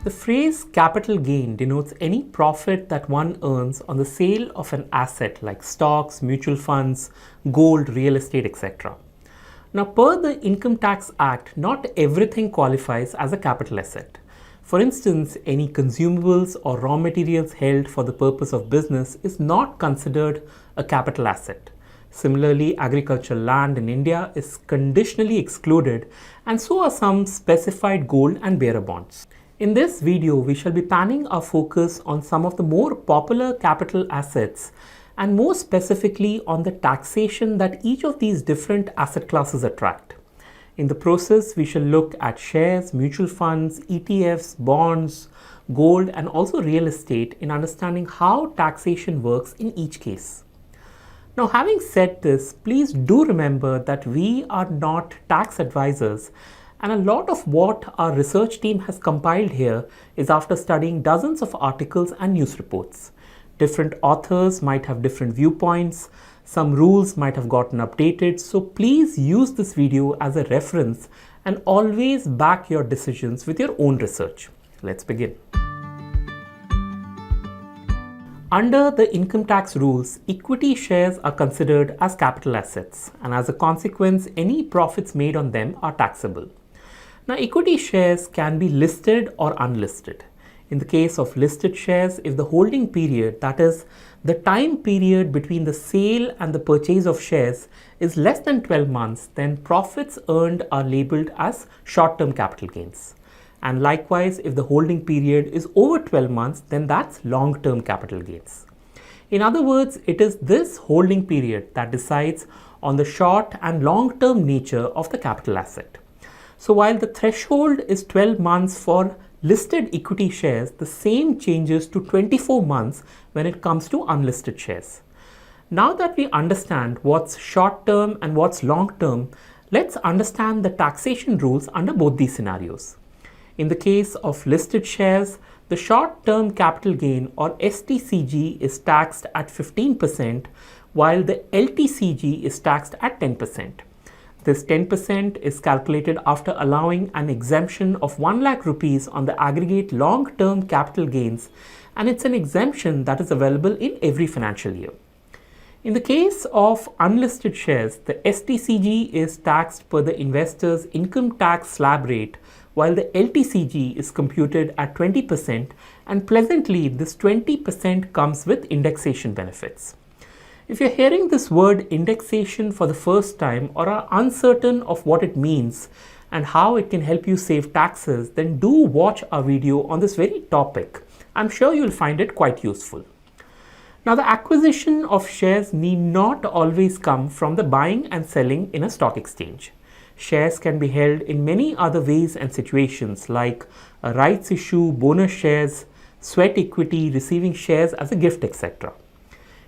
The phrase capital gain denotes any profit that one earns on the sale of an asset like stocks, mutual funds, gold, real estate, etc. Now, per the Income Tax Act, not everything qualifies as a capital asset. For instance, any consumables or raw materials held for the purpose of business is not considered a capital asset. Similarly, agricultural land in India is conditionally excluded, and so are some specified gold and bearer bonds. In this video, we shall be panning our focus on some of the more popular capital assets and more specifically on the taxation that each of these different asset classes attract. In the process, we shall look at shares, mutual funds, ETFs, bonds, gold, and also real estate in understanding how taxation works in each case. Now, having said this, please do remember that we are not tax advisors, and a lot of what our research team has compiled here is after studying dozens of articles and news reports. Different authors might have different viewpoints, some rules might have gotten updated, so please use this video as a reference and always back your decisions with your own research. Let's begin. Under the income tax rules, equity shares are considered as capital assets, and as a consequence, any profits made on them are taxable. Now, equity shares can be listed or unlisted. In the case of listed shares, if the holding period, that is, the time period between the sale and the purchase of shares, is less than 12 months, then profits earned are labeled as short-term capital gains. And likewise, if the holding period is over 12 months, then that's long-term capital gains. In other words, it is this holding period that decides on the short and long-term nature of the capital asset. So while the threshold is 12 months for listed equity shares, the same changes to 24 months when it comes to unlisted shares. Now that we understand what's short-term and what's long-term, let's understand the taxation rules under both these scenarios. In the case of listed shares, the short-term capital gain or STCG is taxed at 15%, while the LTCG is taxed at 10%. This 10% is calculated after allowing an exemption of 1 lakh rupees on the aggregate long-term capital gains, and it's an exemption that is available in every financial year. In the case of unlisted shares, the STCG is taxed per the investor's income tax slab rate, while the LTCG is computed at 20%, and pleasantly, this 20% comes with indexation benefits. If you're hearing this word indexation for the first time or are uncertain of what it means and how it can help you save taxes, then do watch our video on this very topic. I'm sure you'll find it quite useful. Now, the acquisition of shares need not always come from the buying and selling in a stock exchange. Shares can be held in many other ways and situations like a rights issue, bonus shares, sweat equity, receiving shares as a gift, etc.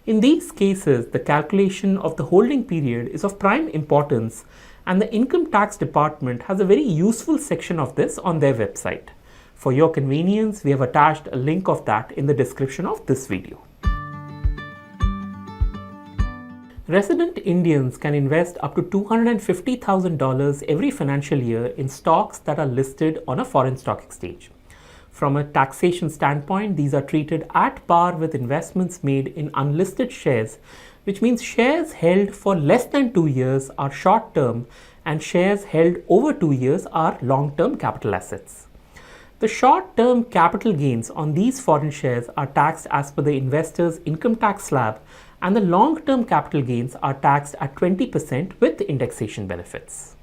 In these cases, the calculation of the holding period is of prime importance, and the Income Tax Department has a very useful section of this on their website. For your convenience, we have attached a link of that in the description of this video. Resident Indians can invest up to $250,000 every financial year in stocks that are listed on a foreign stock exchange. From a taxation standpoint, these are treated at par with investments made in unlisted shares, which means shares held for less than 2 years are short-term and shares held over 2 years are long-term capital assets. The short-term capital gains on these foreign shares are taxed as per the investor's income tax slab, and the long-term capital gains are taxed at 20% with indexation benefits.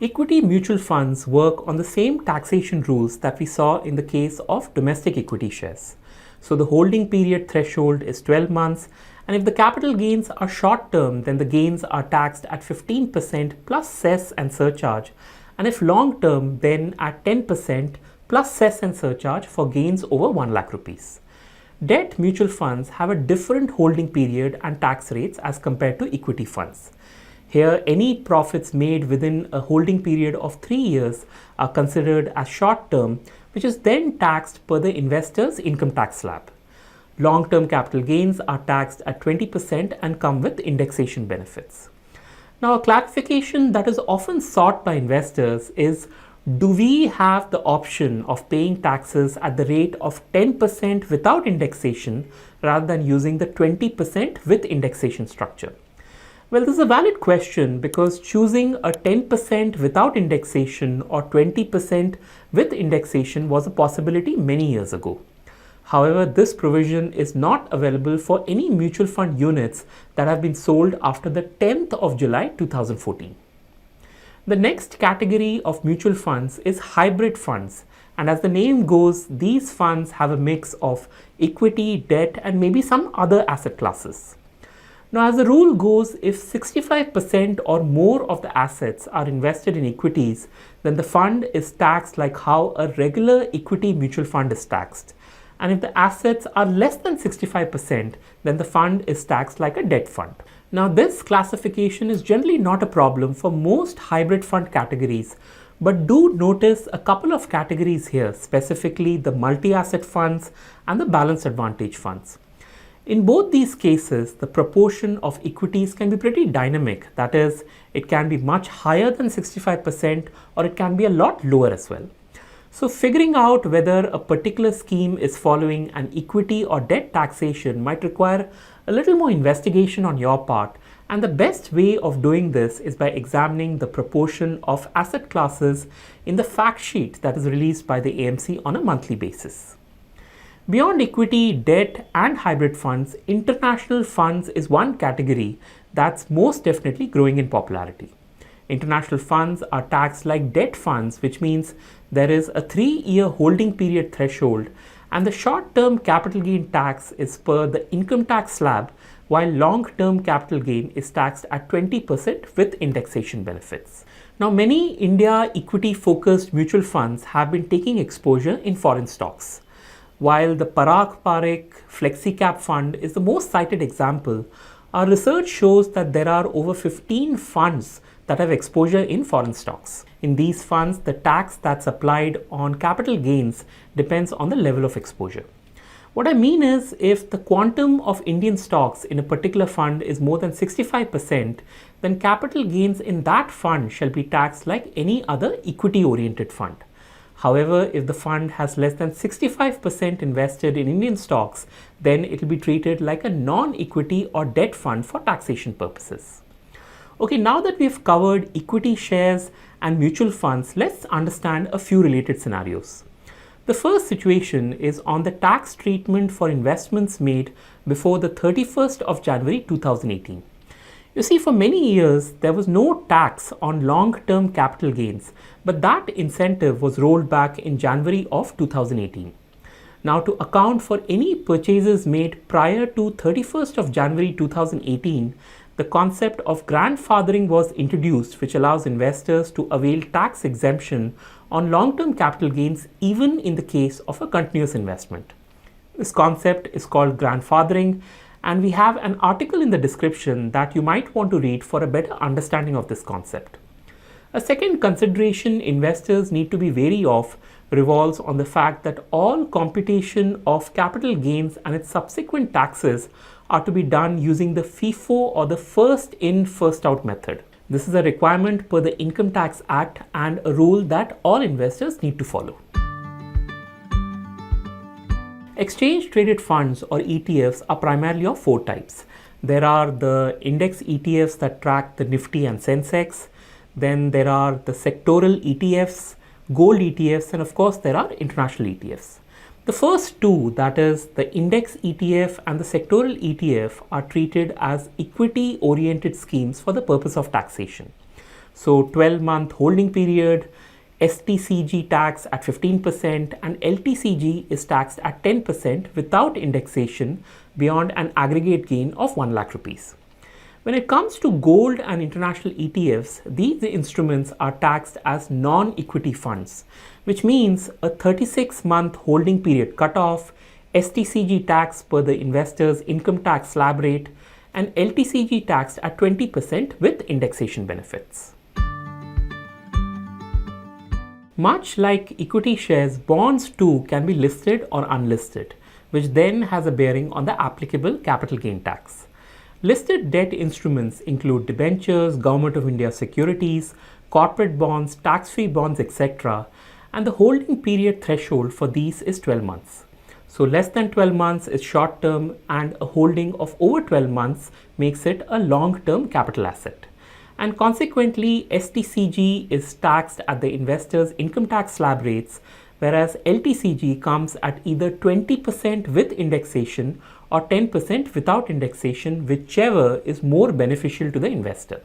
Equity mutual funds work on the same taxation rules that we saw in the case of domestic equity shares. So the holding period threshold is 12 months, and if the capital gains are short-term, then the gains are taxed at 15% plus cess and surcharge, and if long-term, then at 10% plus cess and surcharge for gains over 1 lakh rupees. Debt mutual funds have a different holding period and tax rates as compared to equity funds. Here, any profits made within a holding period of 3 years are considered as short-term, which is then taxed per the investor's income tax slab. Long-term capital gains are taxed at 20% and come with indexation benefits. Now, a clarification that is often sought by investors is do we have the option of paying taxes at the rate of 10% without indexation rather than using the 20% with indexation structure? Well, this is a valid question because choosing a 10% without indexation or 20% with indexation was a possibility many years ago. However, this provision is not available for any mutual fund units that have been sold after the 10th of July 2014. The next category of mutual funds is hybrid funds, and as the name goes, these funds have a mix of equity, debt, and maybe some other asset classes. Now, as the rule goes, if 65% or more of the assets are invested in equities, then the fund is taxed like how a regular equity mutual fund is taxed. And if the assets are less than 65%, then the fund is taxed like a debt fund. Now, this classification is generally not a problem for most hybrid fund categories, but do notice a couple of categories here, specifically the multi-asset funds and the balanced advantage funds. In both these cases, the proportion of equities can be pretty dynamic. That is, it can be much higher than 65% or it can be a lot lower as well. So figuring out whether a particular scheme is following an equity or debt taxation might require a little more investigation on your part, and the best way of doing this is by examining the proportion of asset classes in the fact sheet that is released by the AMC on a monthly basis. Beyond equity, debt, and hybrid funds, international funds is one category that's most definitely growing in popularity. International funds are taxed like debt funds, which means there is a 3-year holding period threshold, and the short-term capital gain tax is per the income tax slab, while long-term capital gain is taxed at 20% with indexation benefits. Now, many India equity-focused mutual funds have been taking exposure in foreign stocks. While the Parag Parikh FlexiCap Fund is the most cited example, our research shows that there are over 15 funds that have exposure in foreign stocks. In these funds, the tax that's applied on capital gains depends on the level of exposure. What I mean is, if the quantum of Indian stocks in a particular fund is more than 65%, then capital gains in that fund shall be taxed like any other equity-oriented fund. However, if the fund has less than 65% invested in Indian stocks, then it will be treated like a non-equity or debt fund for taxation purposes. Okay, now that we've covered equity shares and mutual funds, let's understand a few related scenarios. The first situation is on the tax treatment for investments made before the 31st of January 2018. You see, for many years, there was no tax on long-term capital gains, but that incentive was rolled back in January of 2018. Now, to account for any purchases made prior to 31st of January 2018, the concept of grandfathering was introduced, which allows investors to avail tax exemption on long-term capital gains even in the case of a continuous investment. This concept is called grandfathering, and we have an article in the description that you might want to read for a better understanding of this concept. A second consideration investors need to be wary of revolves on the fact that all computation of capital gains and its subsequent taxes are to be done using the FIFO or the first in, first out method. This is a requirement per the Income Tax Act and a rule that all investors need to follow. Exchange traded funds or ETFs are primarily of 4 types. There are the index ETFs that track the Nifty and Sensex. Then there are the sectoral ETFs, gold ETFs, and of course there are international ETFs. The first two, that is the index ETF and the sectoral ETF, are treated as equity oriented schemes for the purpose of taxation. So 12-month holding period, STCG tax at 15% and LTCG is taxed at 10% without indexation beyond an aggregate gain of 1 lakh rupees. When it comes to gold and international ETFs, these instruments are taxed as non-equity funds, which means a 36-month holding period cutoff, STCG tax per the investor's income tax slab rate, and LTCG taxed at 20% with indexation benefits. Much like equity shares, bonds too can be listed or unlisted, which then has a bearing on the applicable capital gain tax. Listed debt instruments include debentures, Government of India securities, corporate bonds, tax-free bonds, etc. And the holding period threshold for these is 12 months. So less than 12 months is short term, and a holding of over 12 months makes it a long-term capital asset. And consequently, STCG is taxed at the investor's income tax slab rates, whereas LTCG comes at either 20% with indexation or 10% without indexation, whichever is more beneficial to the investor.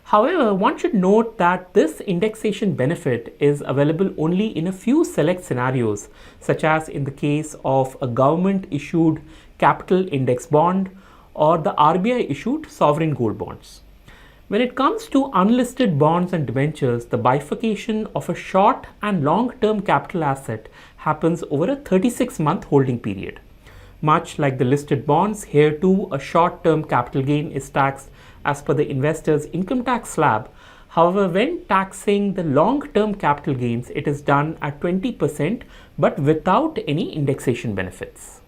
However, one should note that this indexation benefit is available only in a few select scenarios, such as in the case of a government issued capital index bond or the RBI issued sovereign gold bonds. When it comes to unlisted bonds and debentures, the bifurcation of a short and long-term capital asset happens over a 36-month holding period. Much like the listed bonds, here too a short-term capital gain is taxed as per the investor's income tax slab. However, when taxing the long-term capital gains, it is done at 20% but without any indexation benefits.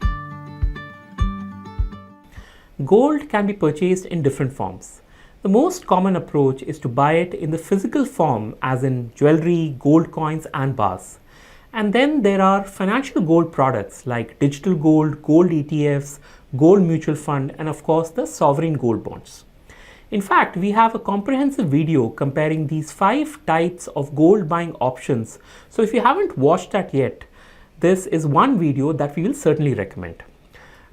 Gold can be purchased in different forms. The most common approach is to buy it in the physical form, as in jewelry, gold coins and bars. And then there are financial gold products like digital gold, gold ETFs, gold mutual fund, and of course the sovereign gold bonds. In fact, we have a comprehensive video comparing these 5 types of gold buying options. So if you haven't watched that yet, this is one video that we will certainly recommend.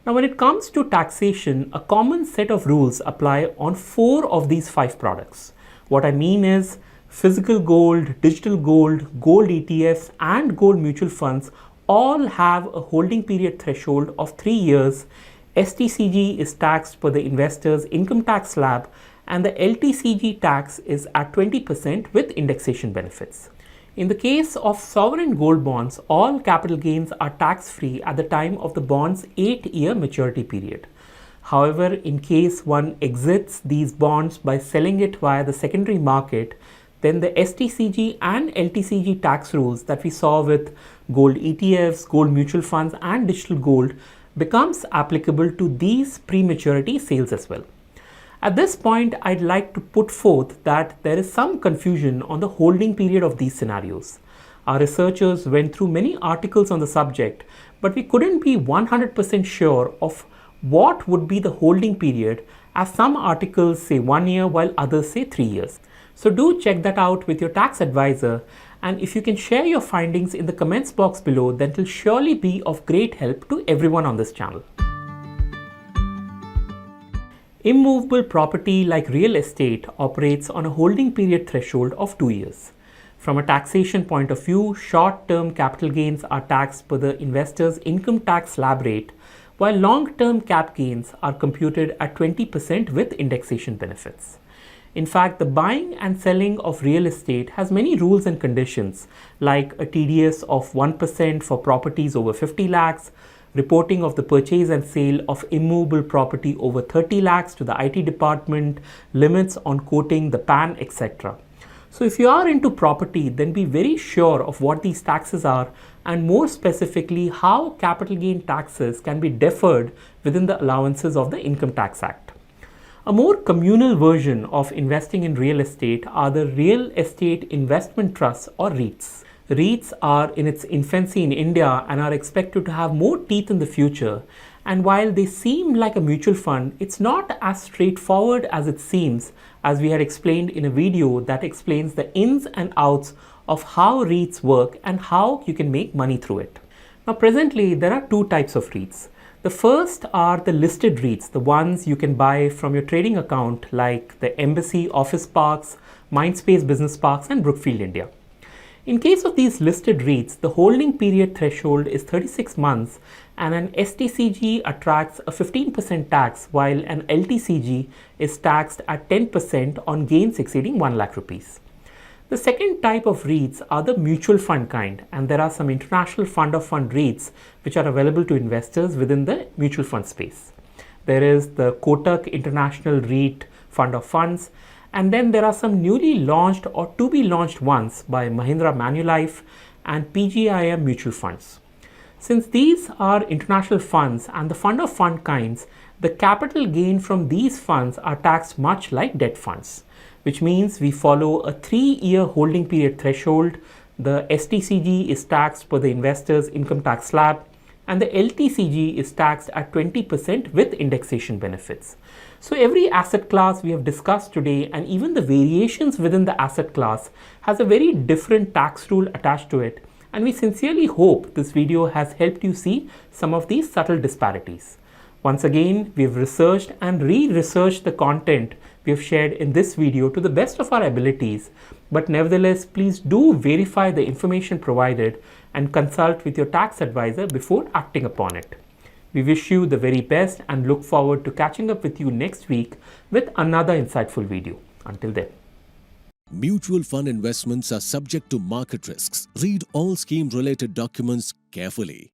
Now, when it comes to taxation, a common set of rules apply on 4 of these 5 products. What I mean is physical gold, digital gold, gold ETFs, and gold mutual funds all have a holding period threshold of 3 years. STCG is taxed per the investor's income tax slab, and the LTCG tax is at 20% with indexation benefits. In the case of sovereign gold bonds, all capital gains are tax-free at the time of the bond's 8-year maturity period. However, in case one exits these bonds by selling it via the secondary market, then the STCG and LTCG tax rules that we saw with gold ETFs, gold mutual funds, and digital gold becomes applicable to these pre-maturity sales as well. At this point, I'd like to put forth that there is some confusion on the holding period of these scenarios. Our researchers went through many articles on the subject, but we couldn't be 100% sure of what would be the holding period, as some articles say 1 year while others say 3 years. So do check that out with your tax advisor, and if you can share your findings in the comments box below, then it will surely be of great help to everyone on this channel. Immovable property like real estate operates on a holding period threshold of 2 years. From a taxation point of view, short-term capital gains are taxed per the investor's income tax slab rate, while long-term cap gains are computed at 20% with indexation benefits. In fact, the buying and selling of real estate has many rules and conditions, like a TDS of 1% for properties over 50 lakhs, reporting of the purchase and sale of immovable property over 30 lakhs to the IT department, limits on quoting the PAN, etc. So if you are into property, then be very sure of what these taxes are, and more specifically how capital gain taxes can be deferred within the allowances of the Income Tax Act. A more communal version of investing in real estate are the real estate investment trusts, or REITs. REITs are in its infancy in India and are expected to have more teeth in the future. And while they seem like a mutual fund, it's not as straightforward as it seems, as we had explained in a video that explains the ins and outs of how REITs work and how you can make money through it. Now, presently, there are 2 types of REITs. The first are the listed REITs, the ones you can buy from your trading account, like the Embassy Office Parks, Mindspace Business Parks, and Brookfield India. In case of these listed REITs, the holding period threshold is 36 months, and an STCG attracts a 15% tax, while an LTCG is taxed at 10% on gains exceeding 1 lakh rupees. The second type of REITs are the mutual fund kind, and there are some international fund of fund REITs which are available to investors within the mutual fund space. There is the Kotak International REIT Fund of Funds, and then there are some newly launched or to be launched ones by Mahindra Manulife and PGIM mutual funds. Since these are international funds and the fund of fund kinds, the capital gain from these funds are taxed much like debt funds, which means we follow a 3-year holding period threshold. The STCG is taxed per the investor's income tax slab, and the LTCG is taxed at 20% with indexation benefits. So every asset class we have discussed today, and even the variations within the asset class, has a very different tax rule attached to it, and we sincerely hope this video has helped you see some of these subtle disparities. Once again, we have researched and re-researched the content we have shared in this video to the best of our abilities, but nevertheless, please do verify the information provided and consult with your tax advisor before acting upon it. We wish you the very best and look forward to catching up with you next week with another insightful video. Until then. Mutual fund investments are subject to market risks. Read all scheme-related documents carefully.